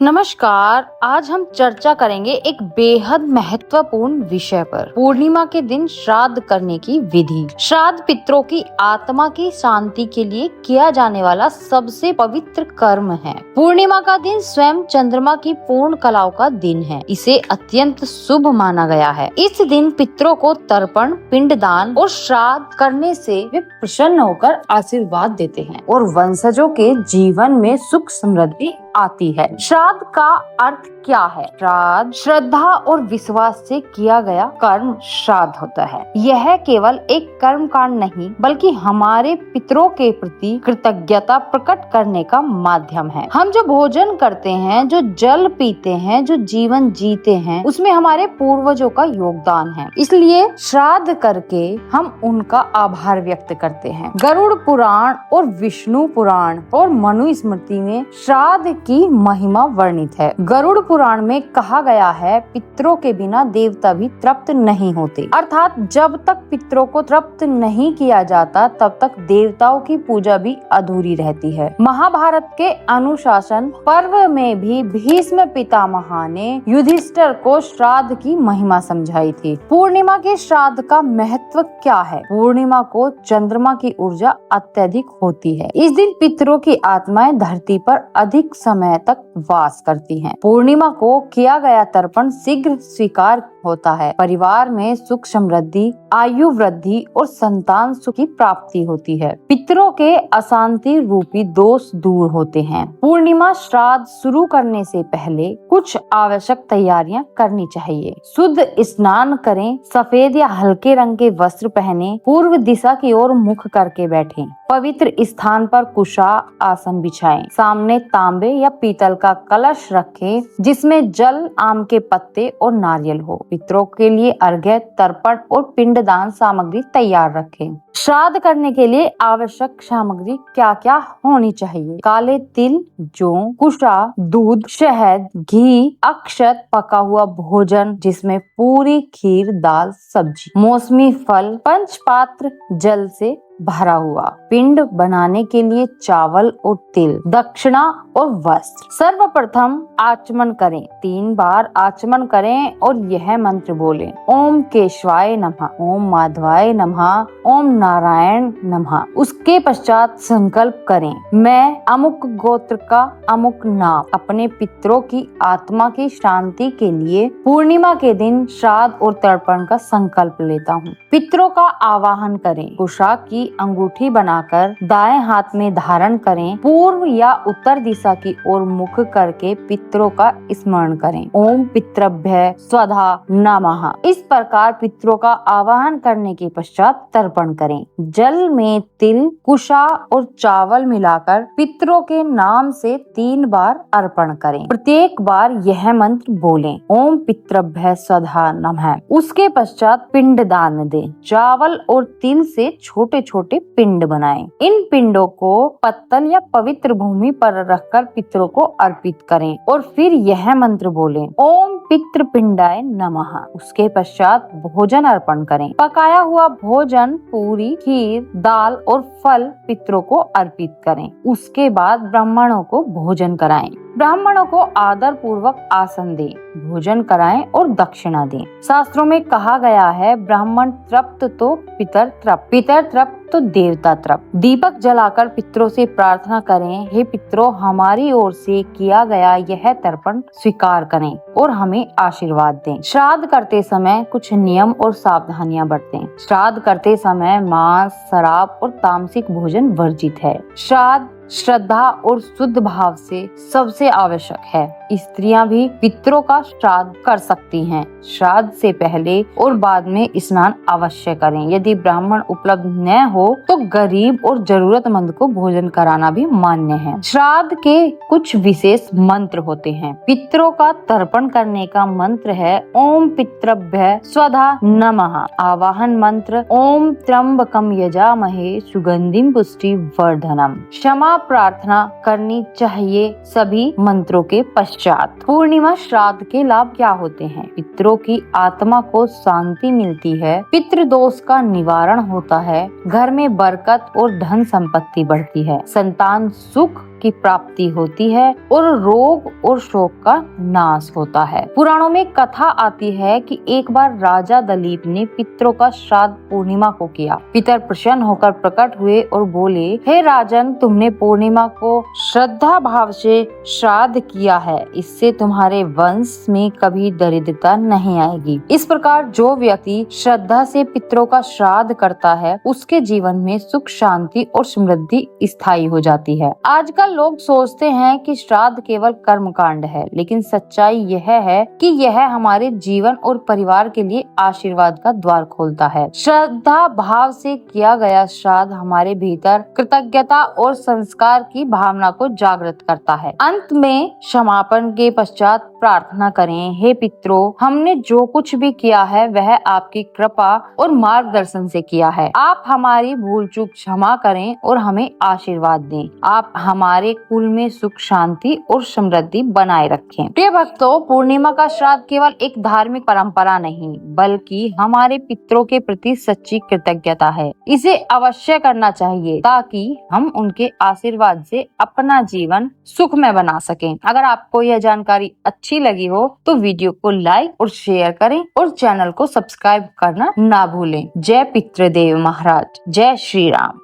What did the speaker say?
नमस्कार। आज हम चर्चा करेंगे एक बेहद महत्वपूर्ण विषय पर, पूर्णिमा के दिन श्राद्ध करने की विधि। श्राद्ध पितरों की आत्मा की शांति के लिए किया जाने वाला सबसे पवित्र कर्म है। पूर्णिमा का दिन स्वयं चंद्रमा की पूर्ण कलाओं का दिन है। इसे अत्यंत शुभ माना गया है। इस दिन पितरों को तर्पण, पिंडदान और श्राद्ध करने से वे प्रसन्न होकर आशीर्वाद देते हैं और वंशजों के जीवन में सुख समृद्धि आती है। श्राद्ध का अर्थ क्या है? श्राद्ध श्रद्धा और विश्वास से किया गया कर्म श्राद्ध होता है। यह केवल एक कर्म कांड नहीं बल्कि हमारे पितरों के प्रति कृतज्ञता प्रकट करने का माध्यम है। हम जो भोजन करते हैं, जो जल पीते हैं, जो जीवन जीते हैं, उसमें हमारे पूर्वजों का योगदान है। इसलिए श्राद्ध करके हम उनका आभार व्यक्त करते हैं। गरुड़ पुराण और विष्णु पुराण और मनुस्मृति में श्राद्ध की महिमा वर्णित है। गरुड़ पुराण में कहा गया है, पितरों के बिना देवता भी तृप्त नहीं होते। अर्थात जब तक पितरों को तृप्त नहीं किया जाता तब तक देवताओं की पूजा भी अधूरी रहती है। महाभारत के अनुशासन पर्व में भी भीष्म पितामह ने युधिष्ठिर को श्राद्ध की महिमा समझाई थी। पूर्णिमा के श्राद्ध का महत्व क्या है? पूर्णिमा को चंद्रमा की ऊर्जा अत्यधिक होती है। इस दिन पितरों की आत्माएं धरती पर अधिक समय तक वास करती हैं। पूर्णिमा को किया गया तर्पण शीघ्र स्वीकार होता है। परिवार में सुख समृद्धि, आयु वृद्धि और संतान सुख की प्राप्ति होती है। पितरों के अशांति रूपी दोष दूर होते हैं। पूर्णिमा श्राद्ध शुरू करने से पहले कुछ आवश्यक तैयारियां करनी चाहिए। शुद्ध स्नान करें, सफेद या हल्के रंग के वस्त्र पहने, पूर्व दिशा की ओर मुख करके बैठें। पवित्र स्थान पर कुशा आसन बिछाएं। सामने तांबे या पीतल का कलश रखें जिसमें जल, आम के पत्ते और नारियल हो। पितरों के लिए अर्घ्य, तर्पण और पिंडदान सामग्री तैयार रखें। श्राद्ध करने के लिए आवश्यक सामग्री क्या क्या होनी चाहिए? काले तिल, जौ, कुशा, दूध, शहद, घी, अक्षत, पका हुआ भोजन जिसमें पूरी, खीर, दाल, सब्जी, मौसमी फल, पंचपात्र जल से भरा हुआ। पिंड बनाने के लिए चावल और तिल, दक्षिणा और वस्त्र। सर्वप्रथम आचमन करें। 3 बार आचमन करें और यह मंत्र बोलें, ओम केशवाय नमः, ओम माधवाय नमः, ओम नारायण नमः। उसके पश्चात संकल्प करें, मैं अमुक गोत्र का अमुक नाम अपने पितरों की आत्मा की शांति के लिए पूर्णिमा के दिन श्राद्ध और तर्पण का संकल्प लेता हूँ। पितरों का आवाहन करें। कुशा की अंगूठी बनाकर दाएं हाथ में धारण करें। पूर्व या उत्तर दिशा की ओर मुख करके पितरों का स्मरण करें। ओम पितृभ्य स्वधा नमः। इस प्रकार पितरों का आवाहन करने के पश्चात तर्पण करें। जल में तिल, कुशा और चावल मिलाकर पितरों के नाम से 3 बार अर्पण करें। प्रत्येक बार यह मंत्र बोलें, ओम पितृभ्य स्वधा नमः। उसके पश्चात पिंडदान दें। चावल और तिल से छोटे छोटे पिंड बनाएं। इन पिंडों को पत्तल या पवित्र भूमि पर रखकर पितरों को अर्पित करें और फिर यह मंत्र बोलें, ओम पितृपिंडाय नमः। उसके पश्चात भोजन अर्पण करें। पकाया हुआ भोजन, पूरी, खीर, दाल और फल पितरों को अर्पित करें। उसके बाद ब्राह्मणों को भोजन कराएं। ब्राह्मणों को आदर पूर्वक आसन दें, भोजन कराएं और दक्षिणा दें। शास्त्रों में कहा गया है, ब्राह्मण तृप्त तो पितर तृप्त, पितर तृप्त तो देवता तृप्त। दीपक जलाकर पितरों से प्रार्थना करें, हे पितरों, हमारी ओर से किया गया यह तर्पण स्वीकार करें और हमें आशीर्वाद दें। श्राद्ध करते समय कुछ नियम और सावधानियां बरतें। श्राद्ध करते समय मांस, शराब और तामसिक भोजन वर्जित है। श्राद्ध श्रद्धा और शुद्ध भाव से सबसे आवश्यक है। स्त्रियां भी पितरों का श्राद्ध कर सकती हैं। श्राद्ध से पहले और बाद में स्नान अवश्य करें। यदि ब्राह्मण उपलब्ध न हो तो गरीब और जरूरतमंद को भोजन कराना भी मान्य है। श्राद्ध के कुछ विशेष मंत्र होते हैं। पितरों का तर्पण करने का मंत्र है, ओम पितृभ्य स्वधा नमः। आवाहन मंत्र, ओम त्र्यंबकम यजामहे सुगंधिम पुष्टि वर्धनम। क्षमा प्रार्थना करनी चाहिए सभी मंत्रों के पश्चात। पूर्णिमा श्राद्ध के लाभ क्या होते हैं? पितरों की आत्मा को शांति मिलती है, पितृदोष का निवारण होता है, घर में बरकत और धन संपत्ति बढ़ती है, संतान सुख की प्राप्ति होती है और रोग और शोक का नाश होता है। पुराणों में कथा आती है कि एक बार राजा दलीप ने पितरों का श्राद्ध पूर्णिमा को किया। पितर प्रसन्न होकर प्रकट हुए और बोले, हे राजन, तुमने पूर्णिमा को श्रद्धा भाव से श्राद्ध किया है, इससे तुम्हारे वंश में कभी दरिद्रता नहीं आएगी। इस प्रकार जो व्यक्ति श्रद्धा से पितरों का श्राद्ध करता है उसके जीवन में सुख, शांति और समृद्धि स्थायी हो जाती है। आजकल लोग सोचते हैं कि श्राद्ध केवल कर्म कांड है, लेकिन सच्चाई यह है कि यह हमारे जीवन और परिवार के लिए आशीर्वाद का द्वार खोलता है। श्रद्धा भाव से किया गया श्राद्ध हमारे भीतर कृतज्ञता और संस्कार की भावना को जागृत करता है। अंत में क्षमापण के पश्चात प्रार्थना करें, हे पितरों, हमने जो कुछ भी किया है वह आपकी कृपा और मार्गदर्शन से किया है। आप हमारी भूल चूक क्षमा करें और हमें आशीर्वाद दें। आप हमारे कुल में सुख, शांति और समृद्धि बनाए रखें। प्रिय भक्तों, पूर्णिमा का श्राद्ध केवल एक धार्मिक परंपरा नहीं बल्कि हमारे पितरों के प्रति सच्ची कृतज्ञता है। इसे अवश्य करना चाहिए ताकि हम उनके आशीर्वाद से अपना जीवन सुखमय बना सकें। अगर आपको यह जानकारी अच्छी लगी हो तो वीडियो को लाइक और शेयर करें और चैनल को सब्सक्राइब करना ना भूलें। जय पितृदेव महाराज, जय श्री राम।